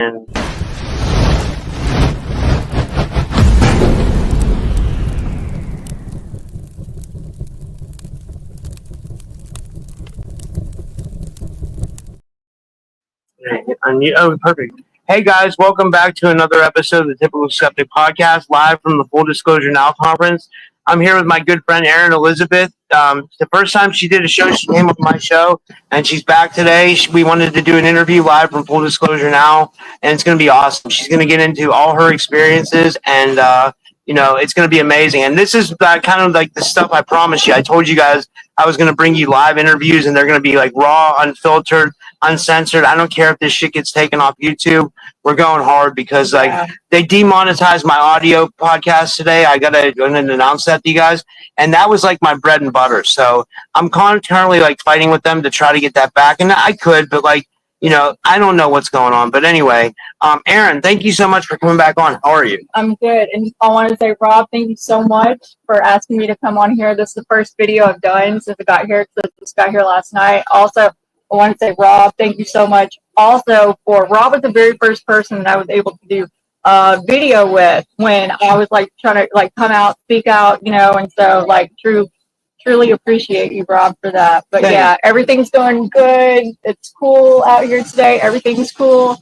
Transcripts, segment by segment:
And oh, perfect. Hey guys, welcome back to another episode of the Typical Skeptic Podcast, live from the Full Disclosure Now conference. I'm here with my good friend Erin Elizabeth. The first time she did a show, she came on my show, and she's back today. We wanted to do an interview live from Full Disclosure Now, and it's going to be awesome. She's going to get into all her experiences, and it's going to be amazing. And this is kind of like the stuff I promised you. I told you guys I was going to bring you live interviews, and they're going to be like raw, unfiltered, uncensored. I don't care if this shit gets taken off YouTube. We're going hard because they demonetized my audio podcast today. I gotta go and announce that to you guys, and that was like my bread and butter. So I'm currently like fighting with them to try to get that back, and I could, but I don't know what's going on. But anyway, Erin, thank you so much for coming back on. How are you? I'm good, and I want to say, Rob, thank you so much for asking me to come on here. This is the first video I've done since I got here. So I just got here last night. Also, I want to say, Rob, thank you so much. Also, Rob was the very first person that I was able to do a video with when I was trying to come out, speak out, and so truly appreciate you, Rob, for that. But yeah, everything's going good. It's cool out here today. Everything's cool.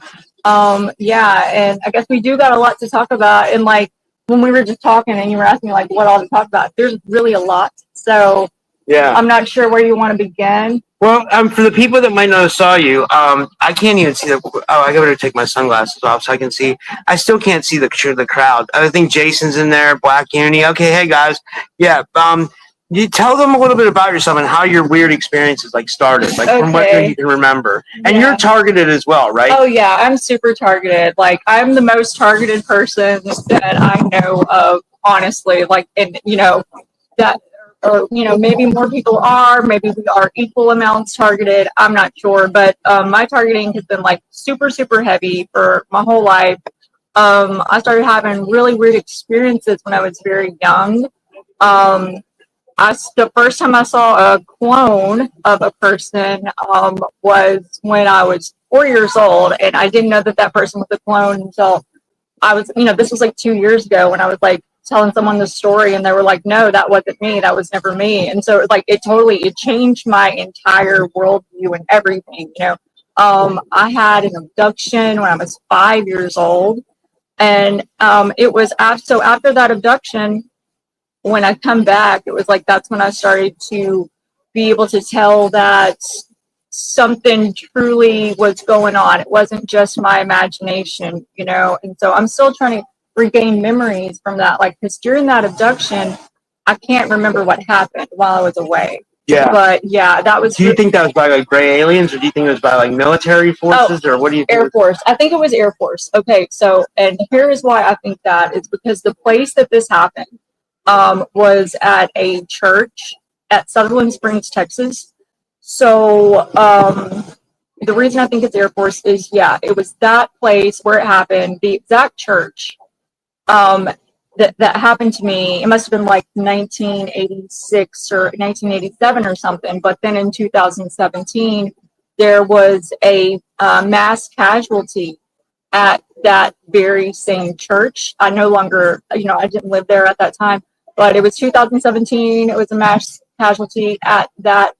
And I guess we do got a lot to talk about. And when we were just talking and you were asking me what all to talk about, there's really a lot. So yeah, I'm not sure where you want to begin. Well, for the people that might not have saw you, I can't even see I gotta take my sunglasses off so I can see. I still can't see the crowd. I think Jason's in there, Black Uni. Okay, hey guys, yeah. You tell them a little bit about yourself and how your weird experiences started, from what you can remember. And you're targeted as well, right? Oh yeah, I'm super targeted. I'm the most targeted person that I know of, honestly. Maybe more people are, maybe we are equal amounts targeted. I'm not sure, but my targeting has been super, super heavy for my whole life. I started having really weird experiences when I was very young. The first time I saw a clone of a person was when I was 4 years old, and I didn't know that person was a clone until I was, this was 2 years ago when I was telling someone the story, and they were like, no, that wasn't me, that was never me. And so it changed my entire worldview and everything. I had an abduction when I was 5 years old, and it was after that abduction, when I come back, it was that's when I started to be able to tell that something truly was going on. It wasn't just my imagination, and so I'm still trying to regain memories from that. Because during that abduction, I can't remember what happened while I was away. Yeah. But yeah, that was. Do you think that was by gray aliens, or do you think it was by military forces, or what do you think? Air Force. I think it was Air Force. Okay, so, and here is why I think that is because the place that this happened was at a church at Sutherland Springs, Texas. So the reason I think it's Air Force is, it was that place where it happened, the exact church that happened to me. It must have been 1986 or 1987 or something. But then in 2017, there was a mass casualty at that very same church. I no longer, I didn't live there at that time. But it was 2017. It was a mass casualty at that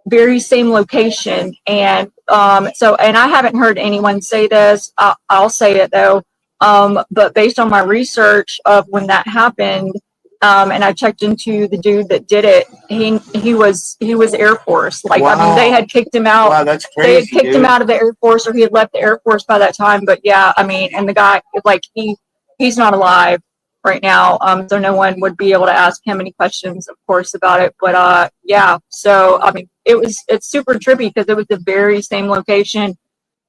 very same location. And and I haven't heard anyone say this. I'll say it though. But based on my research of when that happened, and I checked into the dude that did it, he was Air Force. Wow. They had kicked him out. Wow, that's crazy. They had kicked him out of the Air Force, or he had left the Air Force by that time. But and the guy, he's not alive right now, so no one would be able to ask him any questions, of course, about it. But so it's super trippy because it was the very same location,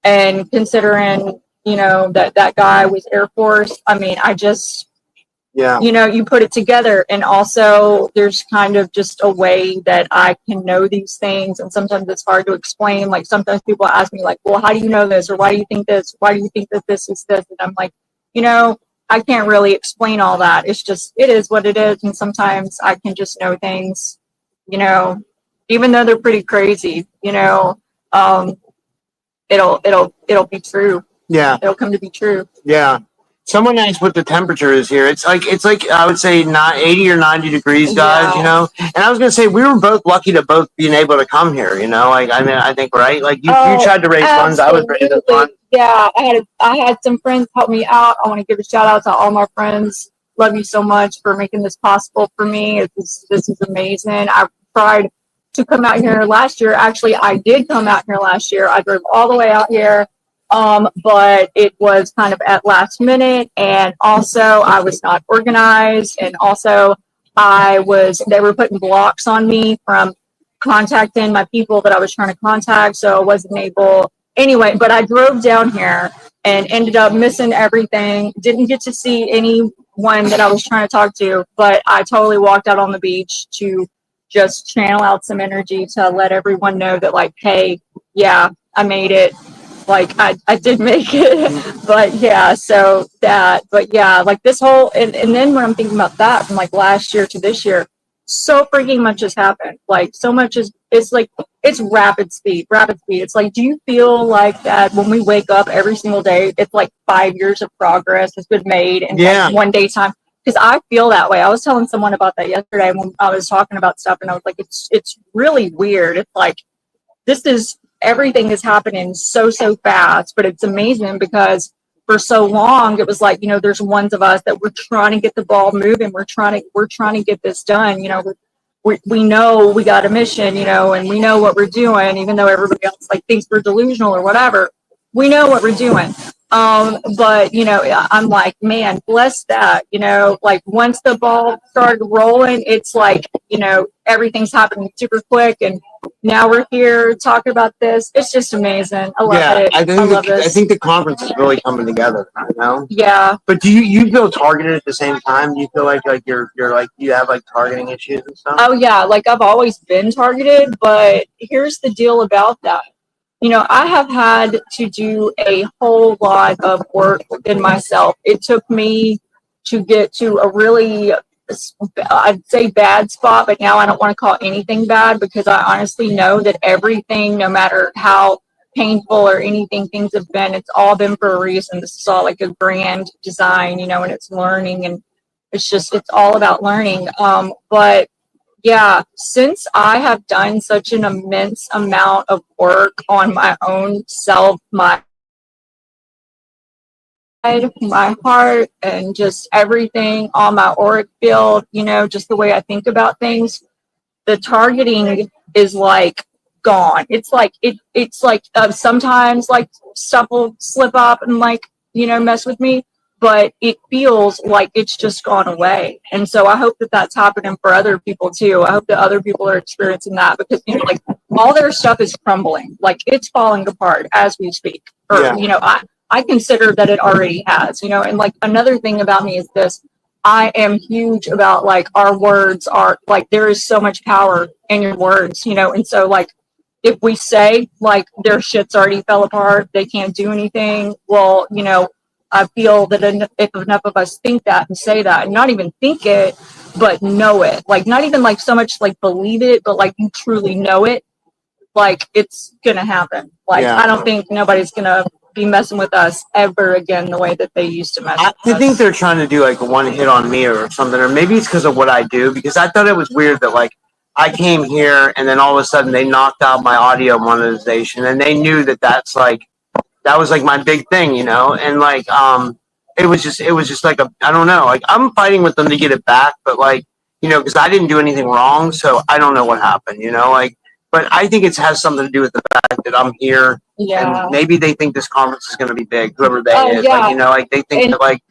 and considering that guy was Air Force, you put it together. And also there's kind of just a way that I can know these things, and sometimes it's hard to explain. Sometimes people ask me well, how do you know this, or why do you think this, why do you think that this is this? And I'm I can't really explain all that. It's just, it is what it is. And sometimes I can just know things, even though they're pretty crazy, it'll be true. Yeah. It'll come to be true. Yeah. Someone asked what the temperature is here. It's like I would say not 80 or 90 degrees, guys. Yeah. You know. And I was gonna say we were both lucky to both being able to come here. You know, like I mean, I think right. Like you tried to raise funds. I was ready to fund. Yeah, I had some friends help me out. I want to give a shout out to all my friends. Love you so much for making this possible for me. This is amazing. I tried to come out here last year. Actually, I did come out here last year. I drove all the way out here. But it was kind of at last minute, and also I was not organized, and also they were putting blocks on me from contacting my people that I was trying to contact, so I wasn't able anyway. But I drove down here and ended up missing everything, didn't get to see anyone that I was trying to talk to, but I totally walked out on the beach to just channel out some energy to let everyone know that, like, hey, yeah, I made it. Like I did make it, but yeah, so that, but yeah, like this whole, and then when I'm thinking about that from like last year to this year, so freaking much has happened. Like so much it's like, it's rapid speed. It's like, do you feel like that when we wake up every single day, it's like 5 years of progress has been made in like one day's time? Because I feel that way. I was telling someone about that yesterday when I was talking about stuff, and I was like, it's really weird. It's like, everything is happening so fast, but it's amazing because for so long it was like, you know, there's ones of us that we're trying to get the ball moving, we're trying to get this done, you know, we know we got a mission, you know, and we know what we're doing, even though everybody else like thinks we're delusional or whatever. We know what we're doing. But you know, I'm like, man, bless that, you know, like once the ball started rolling, it's like, you know, everything's happening super quick, and now we're here talking about this. It's just amazing. I love it. I think the conference is really coming together, you know? Yeah. But do you feel targeted at the same time? Do you feel like you're like, you have like targeting issues and stuff? Oh yeah, like I've always been targeted, but here's the deal about that. You know, I have had to do a whole lot of work within myself. It took me to get to a really, I'd say bad spot, but now I don't want to call anything bad because I honestly know that everything, no matter how painful or anything things have been, it's all been for a reason. This is all like a grand design, you know, and it's learning, and it's all about learning. But yeah, since I have done such an immense amount of work on my own self, my heart, and just everything on my auric field, you know, just the way I think about things, the targeting is like gone. It's like sometimes like stuff will slip up and like, you know, mess with me, but it feels like it's just gone away. And so I hope that that's happening for other people too. I hope that other people are experiencing that, because, you know, like all their stuff is crumbling, like it's falling apart as we speak. Or, you know, I consider that it already has, you know. And like another thing about me is this: I am huge about like our words are like, there is so much power in your words, you know. And so like if we say like their shit's already fell apart, they can't do anything, well, you know, I feel that if enough of us think that and say that, and not even think it, but know it, like not even like so much like believe it, but like you truly know it, like it's gonna happen. Like I don't think nobody's gonna be messing with us ever again the way that they used to mess with us. I think they're trying to do like a one hit on me or something, or maybe it's because of what I do, because I thought it was weird that like I came here and then all of a sudden they knocked out my audio monetization, and they knew that that was like my big thing, you know. And like it was just like I don't know, like I'm fighting with them to get it back, but like, you know, because I didn't do anything wrong, so I don't know what happened, you know. Like, but I think it has something to do with the fact that I'm here. And maybe they think this conference is going to be big, whoever they is. Like, you know, like they think that like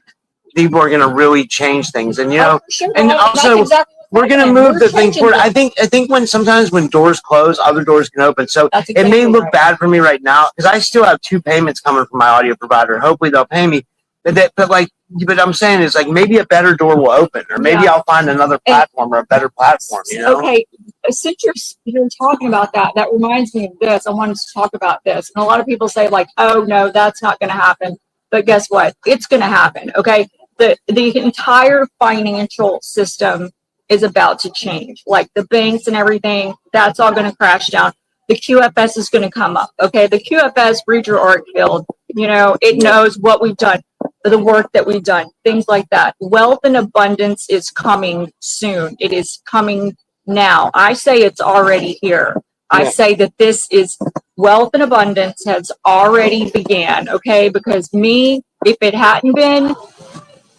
people are going to really change things, and you know, and also we're going to move the thing forward. I think when sometimes when doors close, other doors can open. So it may look bad for me right now because I still have 2 payments coming from my audio provider. Hopefully they'll pay me. But I'm saying is like maybe a better door will open, or maybe I'll find another platform or a better platform. You know? Okay, since you're talking about that, that reminds me of this. I wanted to talk about this, and a lot of people say like, "Oh no, that's not going to happen." But guess what? It's going to happen. Okay, the entire financial system is about to change. Like the banks and everything, that's all going to crash down. The QFS is going to come up. Okay, the QFS, read your auric field. You know, it knows what we've done, the work that we've done, things like that. Wealth and abundance is coming soon. It is coming now. I say it's already here. I say that this is wealth and abundance has already began, okay? Because me, if it hadn't been,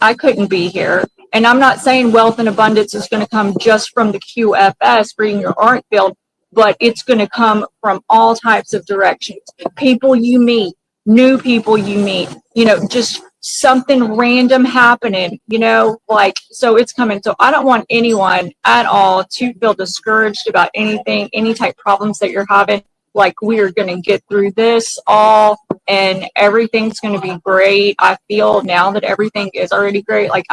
I couldn't be here. And I'm not saying wealth and abundance is going to come just from the QFS, reading your art field, but it's going to come from all types of directions. People you meet, new people you meet, you know, just something random happening, you know, like, so it's coming. So I don't want anyone at all to feel discouraged about anything, any type of problems that you're having. Like, we are going to get through this all and everything's going to be great. I feel now that everything is already great. Like,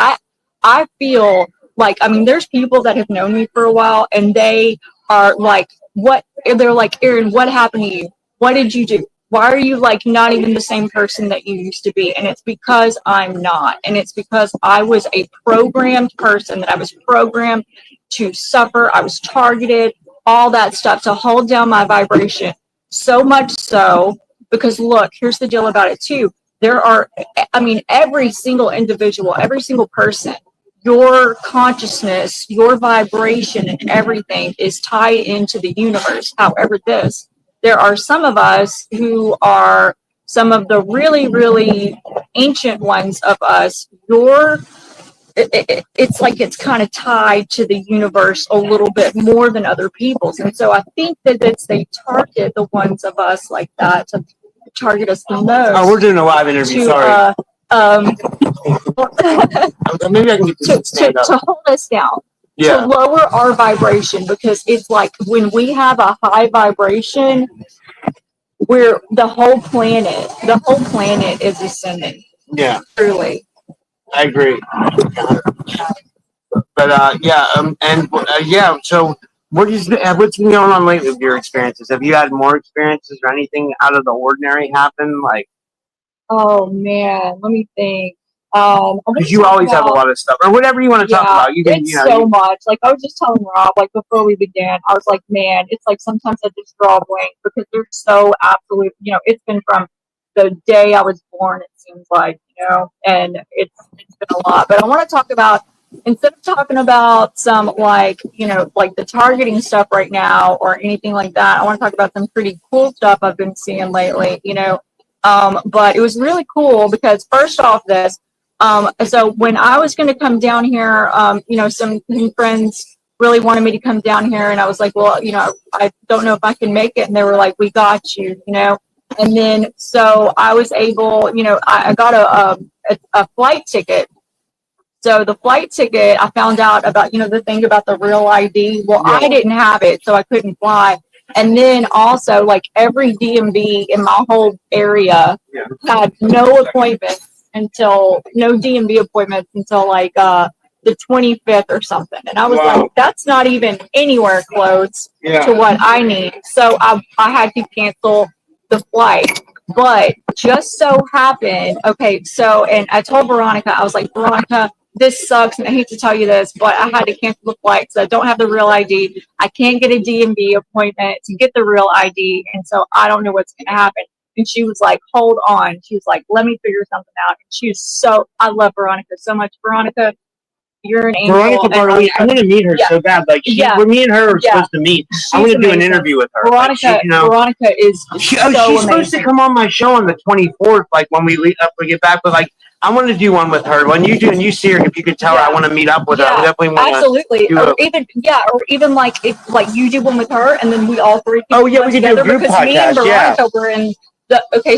I feel like, I mean, there's people that have known me for a while and they are like, what? They're like, Erin, what happened to you? What did you do? Why are you like not even the same person that you used to be? And it's because I'm not. And it's because I was a programmed person, that I was programmed to suffer. I was targeted, all that stuff, to hold down my vibration. So much so, because look, here's the deal about it too. There are, I mean, every single individual, every single person, your consciousness, your vibration and everything is tied into the universe. However, there are some of us who are some of the really, really ancient ones of us. It's like it's kind of tied to the universe a little bit more than other people's. And so I think that they target the ones of us like that to target us the most. Oh, we're doing a live interview. Sorry. Maybe I can get this to hold us down. Yeah. To lower our vibration, because it's like when we have a high vibration, we're the whole planet is ascending. Yeah. Truly. I agree. But yeah. So what's been going on lately with your experiences? Have you had more experiences or anything out of the ordinary happen? Like, oh man, let me think. Because you always have a lot of stuff, or whatever you want to talk about. You can, it's so much. Like, I was just telling Rob, like, before we began, I was like, man, it's like sometimes I just draw a blank because they're so absolute. You know, it's been from the day I was born, it seems like, you know, and it's been a lot. But I want to talk about, instead of talking about some, like, you know, like the targeting stuff right now or anything like that, I want to talk about some pretty cool stuff I've been seeing lately, you know. But it was really cool because first off, so when I was going to come down here, you know, some friends really wanted me to come down here, and I was like, well, you know, I don't know if I can make it. And they were like, we got you, you know. And then so I was able, you know, I got a flight ticket. So the flight ticket, I found out about, you know, the thing about the real ID. Well, I didn't have it, so I couldn't fly. And then also, like, every DMV in my whole area had no appointments until like the 25th or something. And I was like, that's not even anywhere close to what I need. So I had to cancel the flight. But just so happened, okay, so, and I told Veronica, I was like, Veronica, this sucks, and I hate to tell you this, but I had to cancel the flight because I don't have the real ID. I can't get a DMV appointment to get the real ID, and so I don't know what's going to happen. And she was like, hold on. She was like, let me figure something out. And she was I love Veronica so much. Veronica, you're an angel. Veronica, I want to meet her so bad. Like, me and her are supposed to meet. I want to do an interview with her. Veronica, like, Veronica is she's amazing. supposed to come on my show on the 24th, like when we get back. But like, I want to do one with her. When you do and you see her, if you could tell her, I want to meet up with her. I definitely want absolutely. Or even like if like you do one with her, and then we all three. We could do a group podcast. Me and Veronica were in.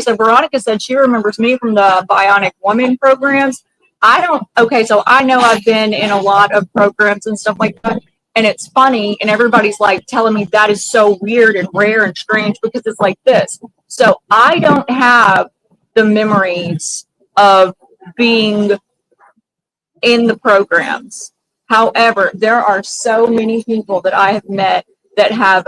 So Veronica said she remembers me from the Bionic Woman programs. So I know I've been in a lot of programs and stuff like that, and it's funny, and everybody's like telling me that is so weird and rare and strange because it's like this. So I don't have the memories of being in the programs. However, there are so many people that I have met that have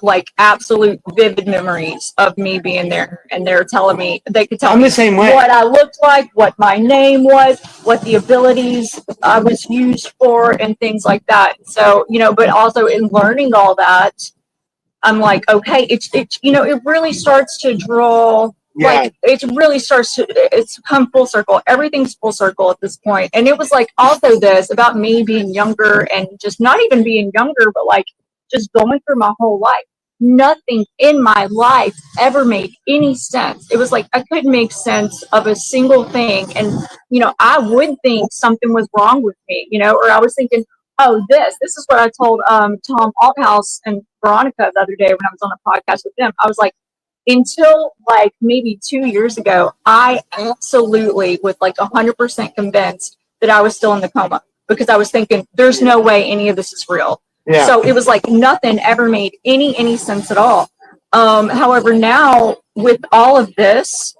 like absolute vivid memories of me being there, and they're telling me, they could tell me the same way. What I looked like, what my name was, what the abilities I was used for, and things like that. So, you know, but also in learning all that, I'm like, okay, it's you know, it really starts to draw Like, it really starts to, it's come full circle. Everything's full circle at this point. And it was like also this about me being younger and just not even being younger, but like just going through my whole life. Nothing in my life ever made any sense. It was like I couldn't make sense of a single thing. And, you know, I would think something was wrong with me, you know, or I was thinking, oh, this is what I told Tom Althouse and Veronica the other day when I was on a podcast with them. I was like, until like maybe 2 years ago, I absolutely was like 100% convinced that I was still in the coma because I was thinking there's no way any of this is real. Yeah. So it was like nothing ever made any sense at all. However, now with all of this,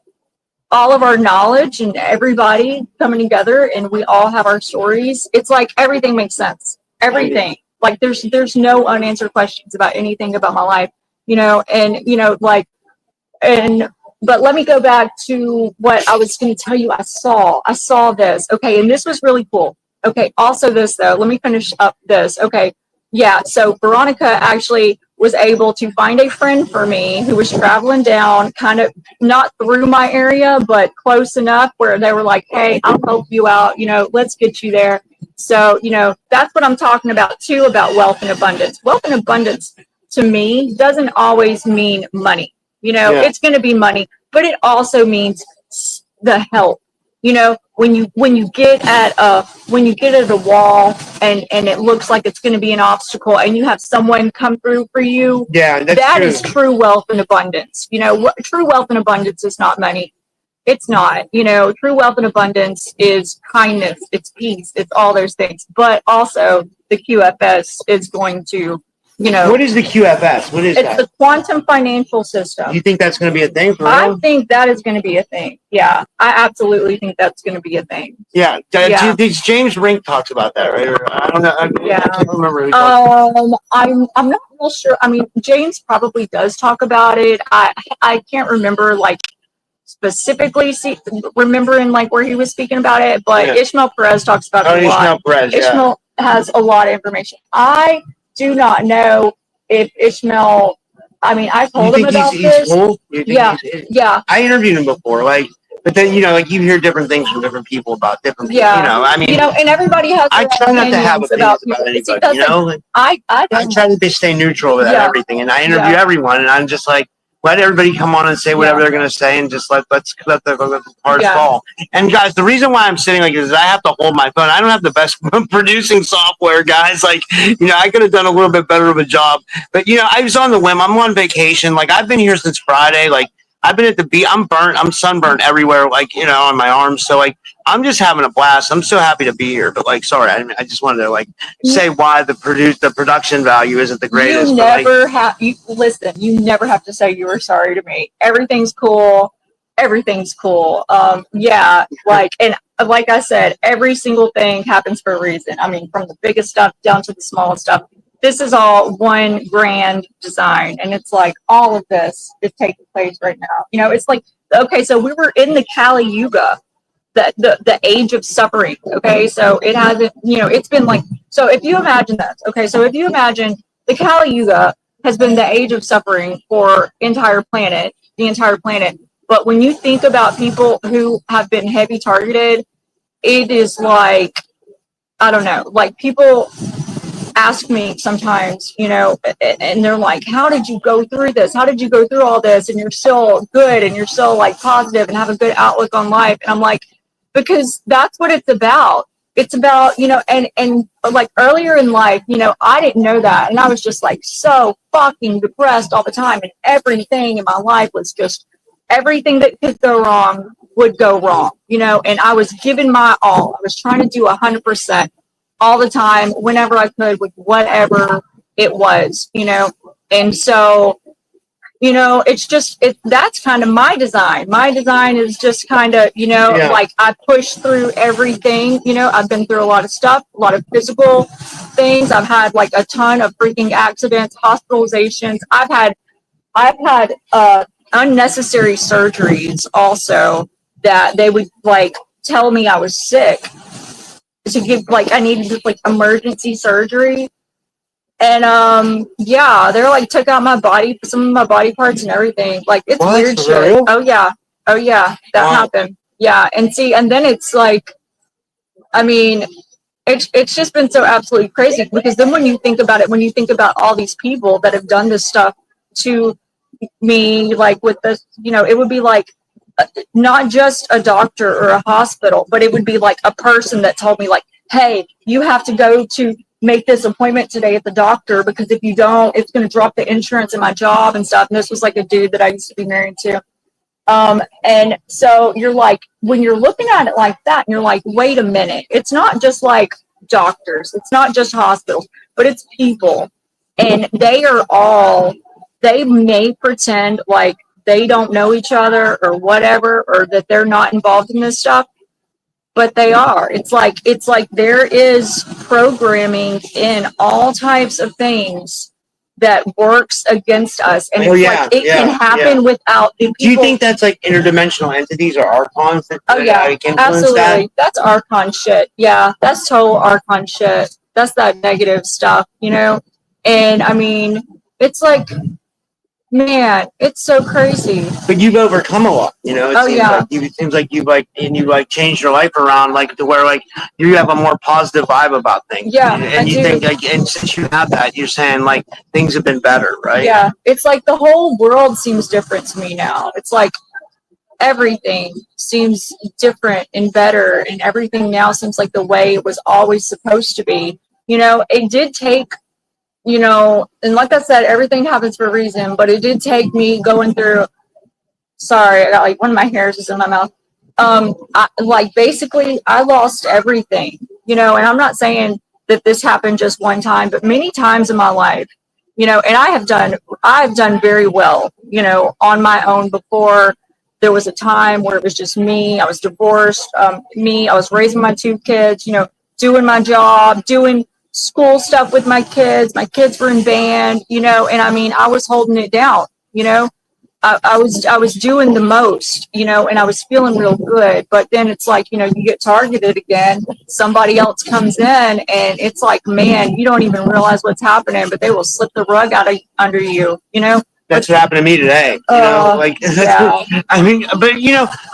all of our knowledge and everybody coming together and we all have our stories, it's like everything makes sense. Everything. Like there's no unanswered questions about anything about my life, you know, and you know, like but let me go back to what I was going to tell you. I saw this. Okay. And this was really cool. Okay. Also this though, let me finish up this. Okay. Yeah. So Veronica actually was able to find a friend for me who was traveling down kind of not through my area, but close enough where they were like, hey, I'll help you out. You know, let's get you there. So, you know, that's what I'm talking about too, about wealth and abundance. Wealth and abundance to me doesn't always mean money. You know, it's going to be money, but it also means the help. You know, when you get at a wall and it looks like it's going to be an obstacle, and you have someone come through for you. Yeah, that is true wealth and abundance. You know, true wealth and abundance is not money. It's not. You know, true wealth and abundance is kindness. It's peace. It's all those things. But also, the QFS is going to. You know, what is the QFS? What is that? It's the quantum financial system. You think that's going to be a thing for real? I think that is going to be a thing. Yeah, I absolutely think that's going to be a thing. Yeah. James Rink talks about that, right? Or, I don't know. I can't remember. Who I'm not real sure. I mean, James probably does talk about it. I can't remember like specifically remembering like where he was speaking about it, but Ishmael Perez talks about it a lot. Ishmael Perez. Ishmael has a lot of information. I do not know if Ishmael. I mean, I told him about this. Cool? Yeah. I interviewed him before, like, but then you know, like you hear different things from different people about different. Yeah. You know, I mean, you know, and everybody has. I try not to have opinions about anybody. You know, like, I try to stay neutral with everything, and I interview everyone, and I'm just like. Let everybody come on and say whatever they're going to say, and just let's let the cards fall. And guys, the reason why I'm sitting like this is I have to hold my phone. I don't have the best producing software, guys. Like, you know, I could have done a little bit better of a job. But, you know, I was on the whim. I'm on vacation. Like, I've been here since Friday. Like, I've been at the beach. I'm burnt. I'm sunburned everywhere, like, you know, on my arms. So, like, I'm just having a blast. I'm so happy to be here. But, like, sorry, I just wanted to, like, say why the production value isn't the greatest. You never have to say you were sorry to me. Everything's cool. Everything's cool. Yeah, like, and like I said, every single thing happens for a reason. I mean, from the biggest stuff down to the smallest stuff. This is all one grand design, and it's like all of this is taking place right now. You know, it's like, okay, so we were in the Kali Yuga, the age of suffering. Okay, so it hasn't, you know, it's been like, so if you imagine that, okay, so if you imagine the Kali Yuga has been the age of suffering for the entire planet. But when you think about people who have been heavy targeted, it is like, I don't know, like people ask me sometimes, you know, and they're like, how did you go through this? How did you go through all this? And you're still good and you're still like positive and have a good outlook on life. And I'm like, because that's what it's about. It's about, you know, and like earlier in life, you know, I didn't know that. And I was just like so fucking depressed all the time. And everything in my life was just, everything that could go wrong would go wrong, you know, and I was giving my all. I was trying to do 100%. All the time, whenever I could, with whatever it was, you know. And so, you know, it's just, that's kind of my design. My design is just kind of, you know, like I push through everything, you know. I've been through a lot of stuff, a lot of physical things. I've had like a ton of freaking accidents, hospitalizations. I've had unnecessary surgeries also that they would like tell me I was sick. To give, like, I needed just like emergency surgery, and they're like took out my body, some of my body parts and everything. Like, it's weird shit. Oh yeah, Oh yeah, that Wow. happened. Yeah, and see, and then it's like, I mean, it's just been so absolutely crazy, because then when you think about it, when you think about all these people that have done this stuff to me, like with this, it would be like not just a doctor or a hospital, but it would be like a person that told me like, hey, you have to go to make this appointment today at the doctor, because if you don't, it's going to drop the insurance in my job and stuff. And this was like a dude that I used to be married to. And so you're like, when you're looking at it like that, and you're like, wait a minute, it's not just like doctors, it's not just hospitals, but it's people. And they may pretend like they don't know each other or whatever, or that they're not involved in this stuff, but they are. It's like there is programming in all types of things that works against us, and it can happen without the people. Do you think that's like interdimensional entities or archons that absolutely that's archon shit. Yeah, that's total archon shit. That's that negative stuff, and I mean, it's like, man, it's so crazy. But you've overcome a lot, it seems like you've changed your life around, like, to where, like, you have a more positive vibe about things. Yeah, and you think, like, and since you have that, you're saying, like, things have been better, right? Yeah, it's like the whole world seems different to me now. It's like everything seems different and better, and everything now seems like the way it was always supposed to be. It did take, and like I said, everything happens for a reason, but it did take me going through, sorry, I got like one of my hairs is in my mouth. Basically I lost everything, and I'm not saying that this happened just one time, but many times in my life, and I've done very well, on my own before. There was a time where it was just me. I was divorced, I was raising my 2 kids, doing my job, doing school stuff with my kids. My kids were in band, and I mean, I was holding it down, I was doing the most, and I was feeling real good. But then it's like, you get targeted again. Somebody else comes in, and it's like, man, you don't even realize what's happening, but they will slip the rug out under you, That's what happened to me today. Yeah. I mean, but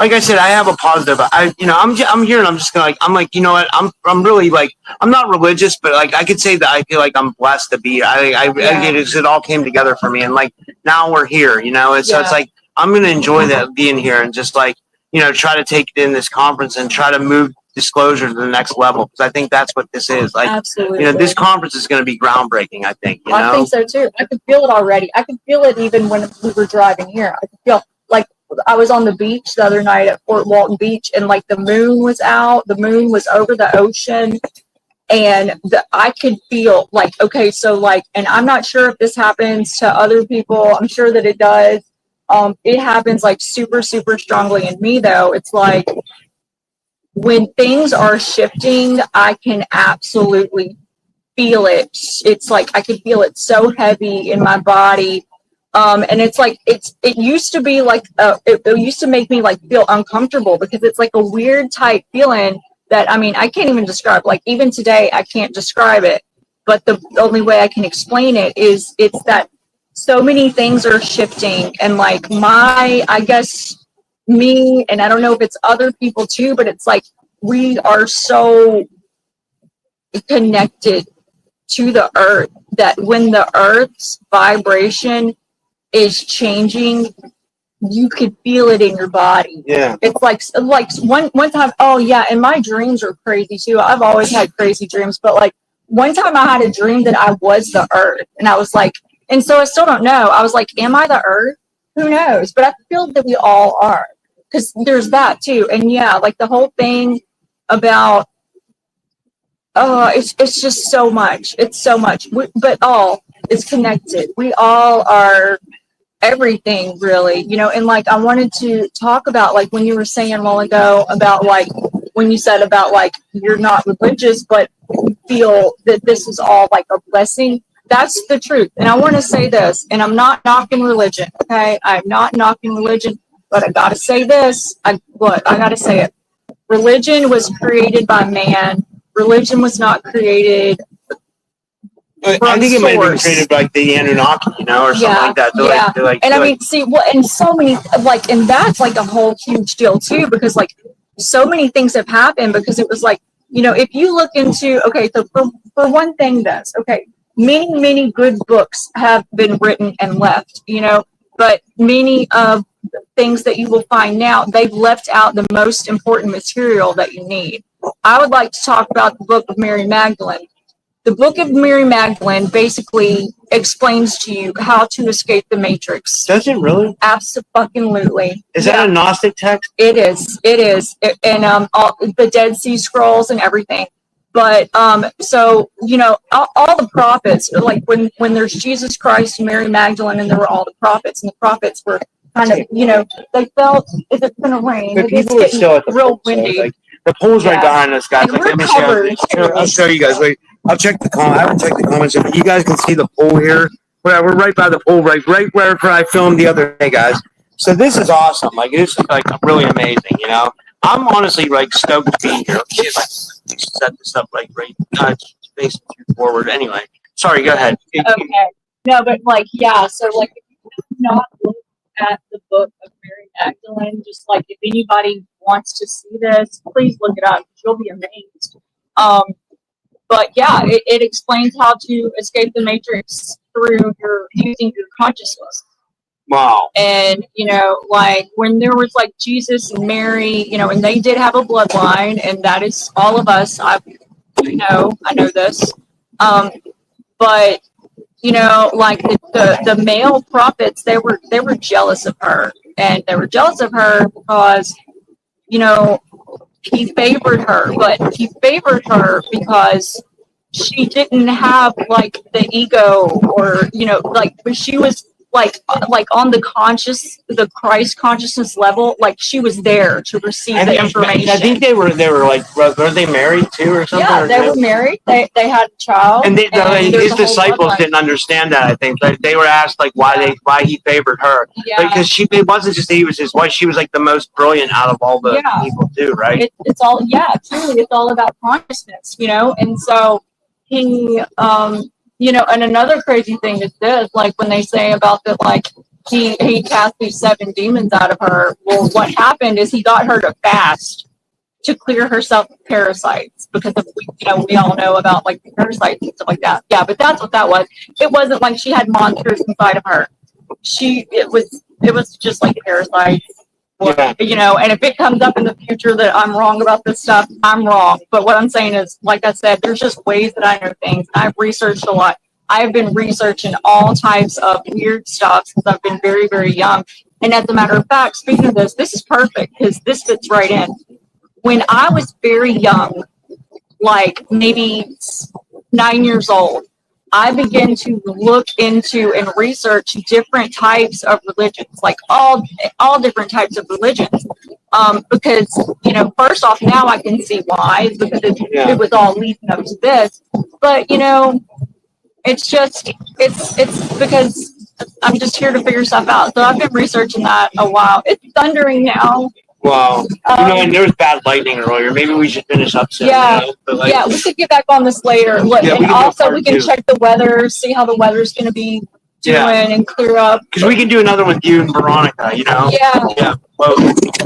like I said, I have a positive. I'm here, and I'm just gonna I'm like, you know what? I'm really, like, I'm not religious, but like I could say that I feel like I'm blessed to be. It all came together for me, and like now we're here. So it's like I'm gonna enjoy that being here, and just like try to take it in this conference and try to move disclosure to the next level, because I think that's what this is. Like, absolutely, this conference is going to be groundbreaking. I think. I think so too. I could feel it already. I could feel it even when we were driving here. I could feel like I was on the beach the other night at Fort Walton Beach, and like the moon was out. The moon was over the ocean, and I could feel like, okay, so like, and I'm not sure if this happens to other people. I'm sure that it does. It happens like super, super strongly in me though. It's like, when things are shifting, I can absolutely feel it. It's like I can feel it so heavy in my body. And it's like it used to be like it used to make me like feel uncomfortable, because it's like a weird type feeling that, I mean, I can't even describe. Like even today I can't describe it, but the only way I can explain it is it's that so many things are shifting, and like I guess me, and I don't know if it's other people too, but it's like we are so connected to the earth that when the earth's vibration is changing, you could feel it in your body. Yeah. It's like one time, oh yeah, and my dreams are crazy too. I've always had crazy dreams, but like one time I had a dream that I was the earth, and I was like, and so I still don't know. I was like, am I the earth? Who knows? But I feel that we all are, because there's that too. And yeah, like the whole thing about, it's just so much. It's so much. But all is connected. We all are everything, really, and like I wanted to talk about, like when you were saying a while ago about like when you said about like you're not religious, but you feel that this is all like a blessing. That's the truth. And I want to say this, and I'm not knocking religion, okay? I'm not knocking religion, but I gotta say this. I gotta say it. Religion was created by man. Religion was not created I think it might have been source. created by like the Anunnaki, you know, or something like that. I mean, see, and so many, like, and that's like a whole huge deal too, because like so many things have happened because it was like, you know, if you look into, okay, so for one thing, many good books have been written and left, you know, but many of the things that you will find now, they've left out the most important material that you need. I would like to talk about the book of Mary Magdalene. The book of Mary Magdalene basically explains to you how to escape the matrix. Does it really? Absolutely. Is that a Gnostic text? It is. And all the Dead Sea Scrolls and everything. But so you know, all the prophets, like when there's Jesus Christ, Mary Magdalene, and there were all the prophets, and the prophets were kind of, you know, they felt, is it going to rain? But people are still at the real windy. Like, the pool's right behind us, guys. Like, let me I'll show you guys. Wait, I'll check the comment. I haven't checked the comments. If you guys can see the pool here, we're right by the pool, right where I filmed the other day, guys. So this is awesome. Like, this is like really amazing. You know, I'm honestly like stoked to be here. See if I can set this up like right, facing forward. Anyway, sorry. Go ahead. Okay. No, but like, yeah. So like, if you have not looked at the book of Mary Magdalene, just like if anybody wants to see this, please look it up. You'll be amazed. But yeah, it explains how to escape the matrix through using your consciousness. Wow. And, you know, like when there was like Jesus and Mary, you know, and they did have a bloodline, and that is all of us. I know this. But, you know, like the male prophets, they were jealous of her. And they were jealous of her because, you know, he favored her, but he favored her because she didn't have like the ego, or, you know, like, but she was like on the Christ consciousness level, like she was there to receive the information. I think they were like, were they married too or something? Yeah, they were married. They had a child. And his disciples didn't understand that. I think like they were asked like why he favored her. Yeah, because it wasn't just that he was his wife. She was like the most brilliant out of all the people too, right? It's all truly, it's all about consciousness, you know. And so he you know, and another crazy thing is this, like when they say about that, like he cast these 7 demons out of her. Well, what happened is he got her to fast to clear herself of parasites, because of, you know, we all know about like parasites and stuff like that. Yeah, but that's what that was. It wasn't like she had monsters inside of her. It was just like parasites. Yeah. You know, and if it comes up in the future that I'm wrong about this stuff, I'm wrong. But what I'm saying is, like I said, there's just ways that I know things. I've researched a lot. I've been researching all types of weird stuff since I've been very, very young. And as a matter of fact, speaking of this is perfect because this fits right in. When I was very young, like maybe 9 years old, I began to look into and research different types of religions, like all different types of religions. Because, you know, first off, now I can see why, because it was all leading up to this. But, you know, it's because I'm just here to figure stuff out. So I've been researching that a while. It's thundering now. Wow. You know, and there was bad lightning earlier. Maybe we should finish up soon. Yeah. You know? But like, yeah, we could get back on this later. Look, yeah, and also we can check the weather, see how the weather's going to be doing and clear up. Because we can do another with you and Veronica, you know? Yeah. Yeah. Well, thank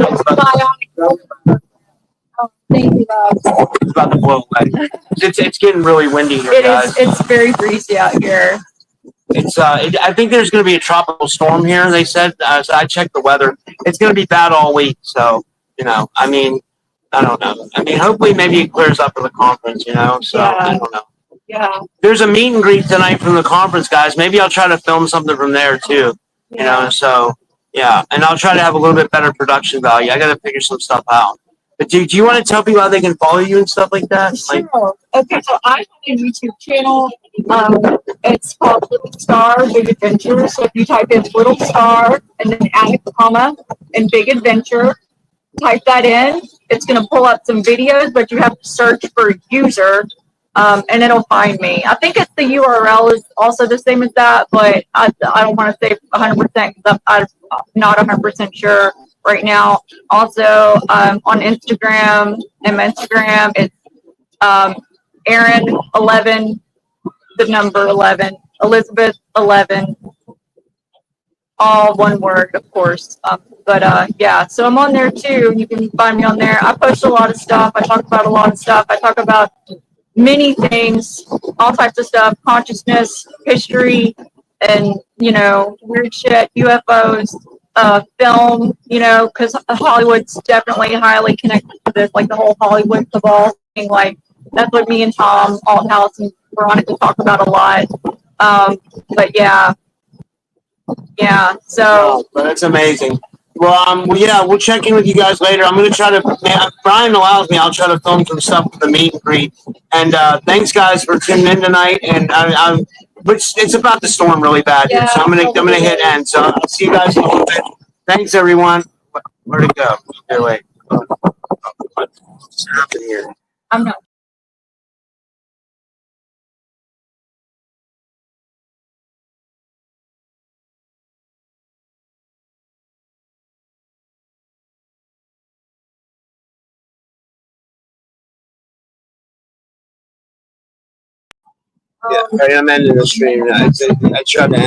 you, Rob. It's about to blow away. It's getting really windy here, guys. It's very breezy out here. I think there's going to be a tropical storm here. They said. So I checked the weather. It's going to be bad all week. So you know, I mean, I don't know. I mean, hopefully, maybe it clears up for the conference. You know, so I don't know. Yeah. There's a meet and greet tonight from the conference, guys. Maybe I'll try to film something from there too. You know, so yeah, and I'll try to have a little bit better production value. I got to figure some stuff out. But do you want to tell people how they can follow you and stuff like that? Sure. Okay, so I have a YouTube channel. It's called Little Star Big Adventure. So if you type in Little Star and then add a comma and Big Adventure, type that in. It's going to pull up some videos, but you have to search for user, and it'll find me. I think the URL is also the same as that, but I don't want to say 100% because I'm not 100% sure right now. Also, on Instagram, it's Erin 11 the number 11, Elizabeth 11, all one word, of course. Yeah, so I'm on there too. You can find me on there. I post a lot of stuff. I talk about a lot of stuff. I talk about many things, all types of stuff, consciousness, history, and, weird shit, UFOs, film, because Hollywood's definitely highly connected to this, like the whole Hollywood cabal thing. Like, that's what me and Tom Althouse and Veronica talk about a lot. But yeah, so. But that's amazing. Yeah, we'll check in with you guys later. I'm going to try to, if Brian allows me, I'll try to film some stuff for the meet and greet. And thanks, guys, for tuning in tonight. And but it's about to storm really bad here, so I'm gonna hit end. So I'll see you guys in a little bit. Thanks, everyone. Where'd it go? Here, wait. What's happening here? I'm not. Yeah, I'm ending the stream. I tried to end.